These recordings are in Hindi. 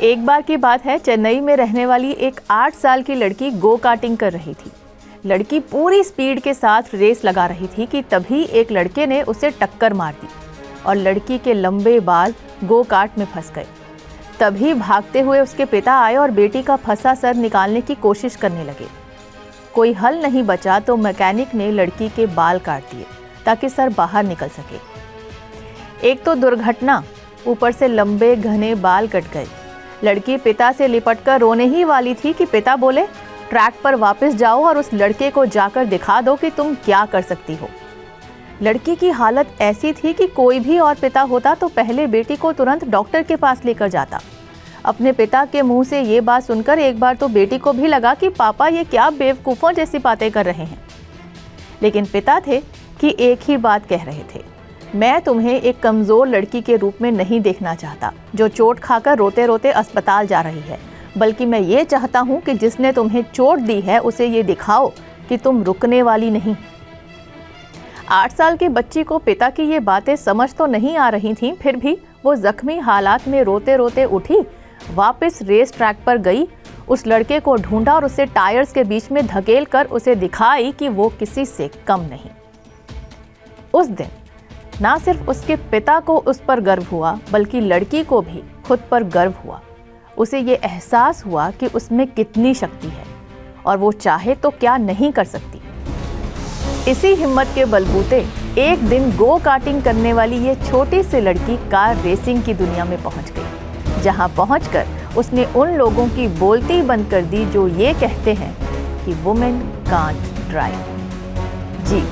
एक बार की बात है, चेन्नई में रहने वाली एक 8 साल की लड़की गो कार्टिंग कर रही थी। लड़की पूरी स्पीड के साथ रेस लगा रही थी कि तभी एक लड़के ने उसे टक्कर मार दी और लड़की के लंबे बाल गो कार्ट में फंस गए। तभी भागते हुए उसके पिता आए और बेटी का फंसा सर निकालने की कोशिश करने लगे। कोई हल नहीं बचा तो मैकेनिक ने लड़की के बाल काट दिए ताकि सर बाहर निकल सके। एक तो दुर्घटना, ऊपर से लंबे घने बाल कट गए। लड़की पिता से लिपटकर रोने ही वाली थी कि पिता बोले, ट्रैक पर वापस जाओ और उस लड़के को जाकर दिखा दो कि तुम क्या कर सकती हो। लड़की की हालत ऐसी थी कि कोई भी और पिता होता तो पहले बेटी को तुरंत डॉक्टर के पास लेकर जाता। अपने पिता के मुंह से ये बात सुनकर एक बार तो बेटी को भी लगा कि पापा ये क्या बेवकूफ़ों जैसी बातें कर रहे हैं। लेकिन पिता थे कि एक ही बात कह रहे थे, मैं तुम्हें एक कमज़ोर लड़की के रूप में नहीं देखना चाहता जो चोट खाकर रोते रोते अस्पताल जा रही है, बल्कि मैं ये चाहता हूँ कि जिसने तुम्हें चोट दी है उसे ये दिखाओ कि तुम रुकने वाली नहीं। 8 साल की बच्ची को पिता की ये बातें समझ तो नहीं आ रही थीं, फिर भी वो जख्मी हालात में रोते रोते उठी, वापस रेस ट्रैक पर गई, उस लड़के को ढूंढा और उसे टायर्स के बीच में धकेल कर उसे दिखाई कि वो किसी से कम नहीं। उस दिन ना सिर्फ उसके पिता को उस पर गर्व हुआ, बल्कि लड़की को भी खुद पर गर्व हुआ। उसे ये एहसास हुआ कि उसमें कितनी शक्ति है और वो चाहे तो क्या नहीं कर सकती। इसी हिम्मत के बलबूते एक दिन गो कार्टिंग करने वाली ये छोटी सी लड़की कार रेसिंग की दुनिया में पहुंच गई, जहां पहुंचकर उसने उन लोगों की बोलती बंद कर दी जो ये कहते हैं कि वुमेन कांट ड्राइव। जी,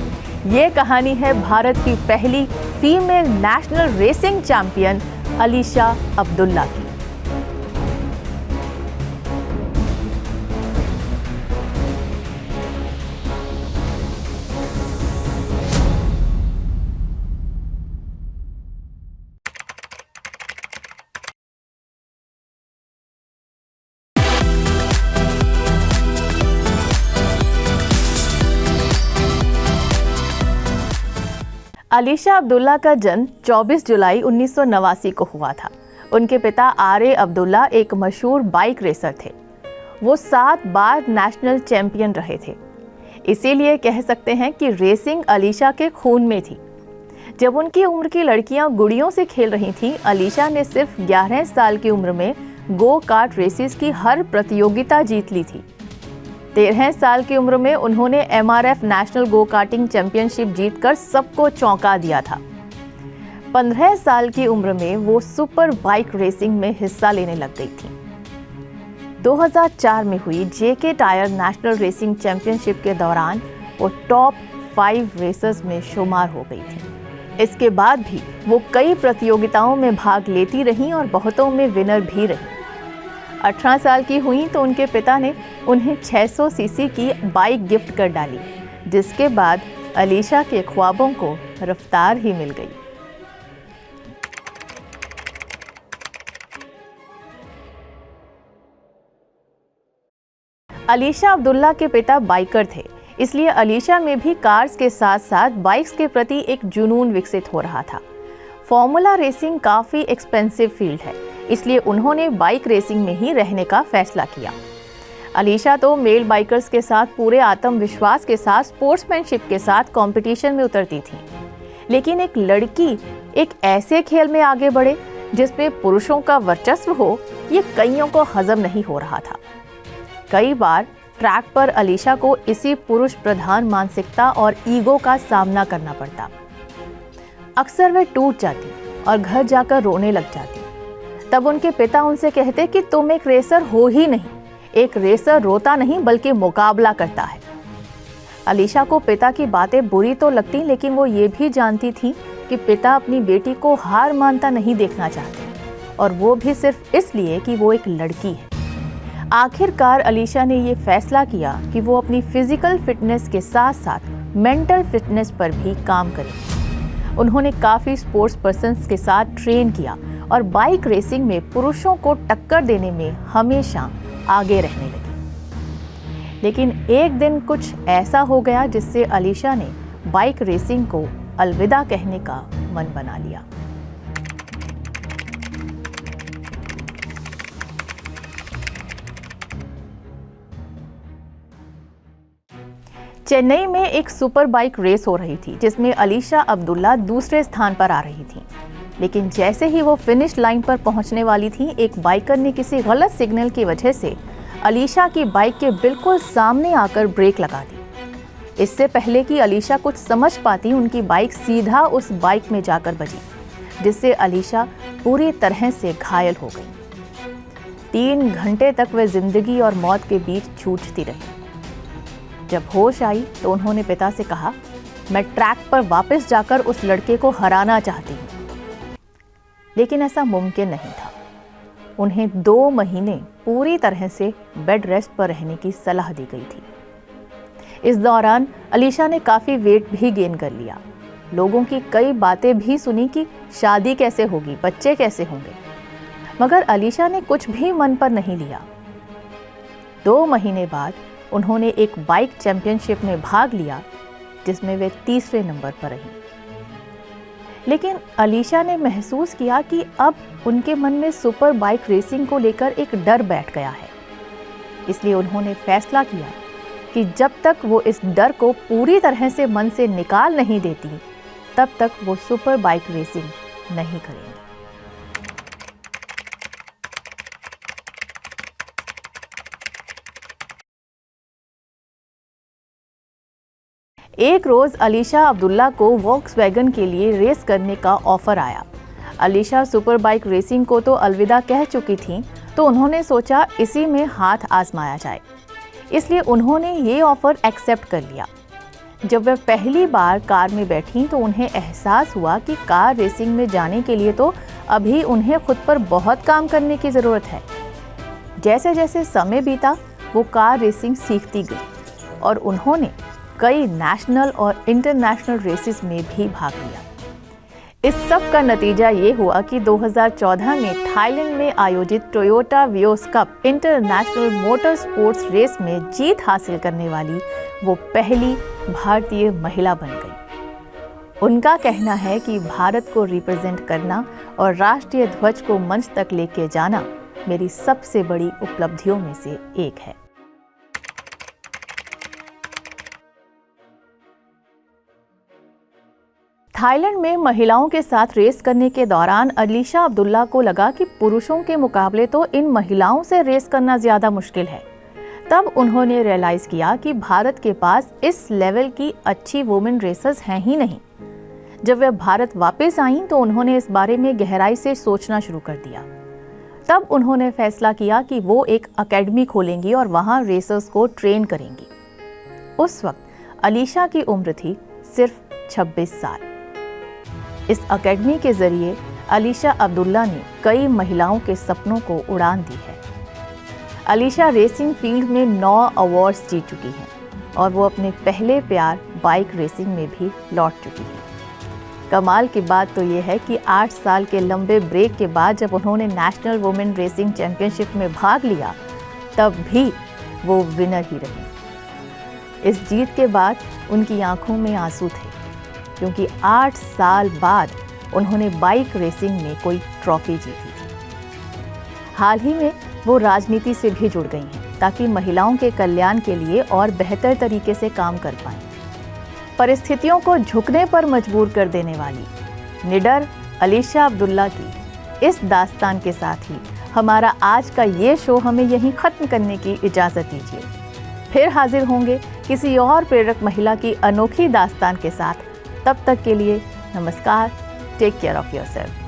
ये कहानी है भारत की पहली female national racing champion Alisha Abdullah की। अलीशा अब्दुल्ला का जन्म 24 जुलाई 1989 को हुआ था। उनके पिता आरे अब्दुल्ला एक मशहूर बाइक रेसर थे। वो 7 बार नेशनल चैंपियन रहे थे। इसीलिए कह सकते हैं कि रेसिंग अलीशा के खून में थी। जब उनकी उम्र की लड़कियां गुड़ियों से खेल रही थीं, अलीशा ने सिर्फ 11 साल की उम्र में गो कार्ट रेसेस की हर प्रतियोगिता जीत ली थी। 13 साल की उम्र में उन्होंने MRF national go karting championship जीतकर सबको चौंका दिया था। 15 साल की उम्र में वो सुपर बाइक रेसिंग में हिस्सा लेने लग गई थी। 2004 में हुई JK tyre national racing championship के दौरान वो टॉप 5 रेसर्स में शुमार हो गई थी। इसके बाद भी वो कई प्रतियोगिताओं में भाग लेती रहीं और बहुतों में विनर भी रहीं। 18 साल की हुई तो उनके पिता ने उन्हें 600 सीसी की बाइक गिफ्ट कर डाली, जिसके बाद अलीशा के ख्वाबों को रफ्तार ही मिल गई। अलीशा अब्दुल्ला के पिता बाइकर थे, इसलिए अलीशा में भी कार्स के साथ साथ बाइक्स के प्रति एक जुनून विकसित हो रहा था। फॉर्मूला रेसिंग काफ़ी एक्सपेंसिव फील्ड है, इसलिए उन्होंने बाइक रेसिंग में ही रहने का फैसला किया। अलीशा तो मेल बाइकर्स के साथ पूरे आत्मविश्वास के साथ, स्पोर्ट्समैनशिप के साथ कंपटीशन में उतरती थी। लेकिन एक लड़की एक ऐसे खेल में आगे बढ़े जिसमें पुरुषों का वर्चस्व हो, ये कईयों को हजम नहीं हो रहा था। कई बार ट्रैक पर अलीशा को इसी पुरुष प्रधान मानसिकता और ईगो का सामना करना पड़ता। अक्सर वे टूट जाती और घर जाकर रोने लग जाती। तब उनके पिता उनसे कहते कि तुम एक रेसर हो ही नहीं। एक रेसर रोता नहीं बल्कि मुकाबला करता है। अलीशा को पिता की बातें बुरी तो लगती, लेकिन वो ये भी जानती थी कि पिता अपनी बेटी को हार मानता नहीं देखना चाहते, और वो भी सिर्फ इसलिए कि वो एक लड़की है। आखिरकार अलीशा ने ये फैसला किया कि वो अपनी फिजिकल फिटनेस के साथ साथ मेंटल फिटनेस पर भी काम करें। उन्होंने काफ़ी स्पोर्ट्स पर्सन्स के साथ ट्रेन किया और बाइक रेसिंग में पुरुषों को टक्कर देने में हमेशा आगे रहने लगी। लेकिन एक दिन कुछ ऐसा हो गया जिससे अलीशा ने बाइक रेसिंग को अलविदा कहने का मन बना लिया। चेन्नई में एक सुपर बाइक रेस हो रही थी जिसमें अलीशा अब्दुल्ला दूसरे स्थान पर आ रही थी। लेकिन जैसे ही वो फिनिश लाइन पर पहुंचने वाली थी, एक बाइकर ने किसी गलत सिग्नल की वजह से अलीशा की बाइक के बिल्कुल सामने आकर ब्रेक लगा दी। इससे पहले कि अलीशा कुछ समझ पाती, उनकी बाइक सीधा उस बाइक में जाकर बजी, जिससे अलीशा पूरी तरह से घायल हो गई। 3 घंटे तक वह जिंदगी और मौत के बीच जूझती रही। जब होश आई तो उन्होंने पिता से कहा, मैं ट्रैक पर वापस जाकर उस लड़के को हराना चाहती हूँ। लेकिन ऐसा मुमकिन नहीं था। उन्हें 2 महीने पूरी तरह से बेड रेस्ट पर रहने की सलाह दी गई थी। इस दौरान अलीशा ने काफ़ी वेट भी गेन कर लिया। लोगों की कई बातें भी सुनी कि शादी कैसे होगी, बच्चे कैसे होंगे, मगर अलीशा ने कुछ भी मन पर नहीं लिया। 2 महीने बाद उन्होंने एक बाइक चैंपियनशिप में भाग लिया जिसमें वे 3रे नंबर पर रहीं। लेकिन अलीशा ने महसूस किया कि अब उनके मन में सुपर बाइक रेसिंग को लेकर एक डर बैठ गया है। इसलिए उन्होंने फैसला किया कि जब तक वो इस डर को पूरी तरह से मन से निकाल नहीं देती, तब तक वो सुपर बाइक रेसिंग नहीं करेंगी। एक रोज अलीशा अब्दुल्ला को वॉक्सवैगन के लिए रेस करने का ऑफर आया। अलीशा सुपर बाइक रेसिंग को तो अलविदा कह चुकी थीं, तो उन्होंने सोचा इसी में हाथ आजमाया जाए। इसलिए उन्होंने ये ऑफर एक्सेप्ट कर लिया। जब वह पहली बार कार में बैठी तो उन्हें एहसास हुआ कि कार रेसिंग में जाने के लिए तो अभी उन्हें खुद पर बहुत काम करने की ज़रूरत है। जैसे जैसे समय बीता, वो कार रेसिंग सीखती गई और उन्होंने कई नेशनल और इंटरनेशनल रेसेस में भी भाग लिया। इस सब का नतीजा ये हुआ कि 2014 में थाईलैंड में आयोजित Toyota Vios cup international motor sports race में जीत हासिल करने वाली वो पहली भारतीय महिला बन गई। उनका कहना है कि भारत को रिप्रेजेंट करना और राष्ट्रीय ध्वज को मंच तक लेके जाना मेरी सबसे बड़ी उपलब्धियों में से एक है। थाईलैंड में महिलाओं के साथ रेस करने के दौरान अलीशा अब्दुल्ला को लगा कि पुरुषों के मुकाबले तो इन महिलाओं से रेस करना ज़्यादा मुश्किल है। तब उन्होंने रियलाइज़ किया कि भारत के पास इस लेवल की अच्छी वुमेन रेसर्स हैं ही नहीं। जब वे भारत वापस आईं तो उन्होंने इस बारे में गहराई से सोचना शुरू कर दिया। तब उन्होंने फैसला किया कि वो एक अकेडमी खोलेंगी और वहाँ रेसर्स को ट्रेन करेंगी। उस वक्त अलीशा की उम्र थी सिर्फ 26 साल। इस अकेडमी के जरिए अलीशा अब्दुल्ला ने कई महिलाओं के सपनों को उड़ान दी है। अलीशा रेसिंग फील्ड में 9 अवार्ड्स जीत चुकी हैं और वो अपने पहले प्यार बाइक रेसिंग में भी लौट चुकी हैं। कमाल की बात तो ये है कि 8 साल के लंबे ब्रेक के बाद जब उन्होंने नेशनल वुमेन रेसिंग चैंपियनशिप में भाग लिया, तब भी वो विनर ही रही। इस जीत के बाद उनकी आंखों में आंसू थे, क्योंकि 8 साल बाद उन्होंने बाइक रेसिंग में कोई ट्रॉफी जीती थी। हाल ही में वो राजनीति से भी जुड़ गई हैं ताकि महिलाओं के कल्याण के लिए और बेहतर तरीके से काम कर पाएं। परिस्थितियों को झुकने पर मजबूर कर देने वाली निडर अलीशा अब्दुल्ला की इस दास्तान के साथ ही हमारा आज का ये शो हमें यहीं ख़त्म करने की इजाज़त दीजिए। फिर हाजिर होंगे किसी और प्रेरक महिला की अनोखी दास्तान के साथ। तब तक के लिए नमस्कार। Take care of yourself.